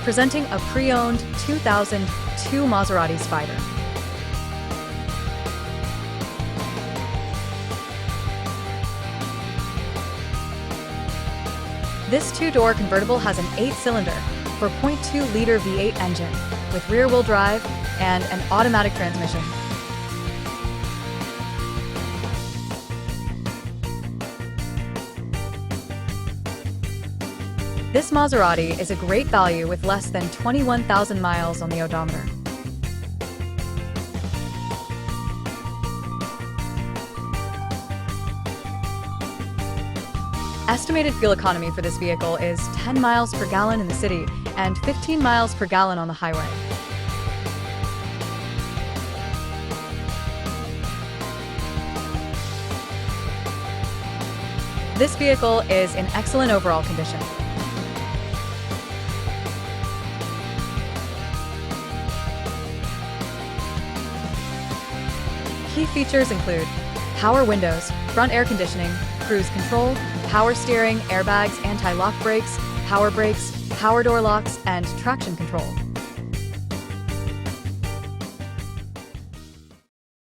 presenting a pre-owned 2002 Maserati Spyder. This two-door convertible has an 8-cylinder, 4.2-liter V8 engine with rear-wheel drive and an automatic transmission. This Maserati is a great value with less than 21,000 miles on the odometer. Estimated fuel economy for this vehicle is 10 miles per gallon in the city and 15 miles per gallon on the highway. This vehicle is in excellent overall condition. Key features include power windows, front air conditioning, cruise control, power steering, airbags, anti-lock brakes, power door locks, and traction control.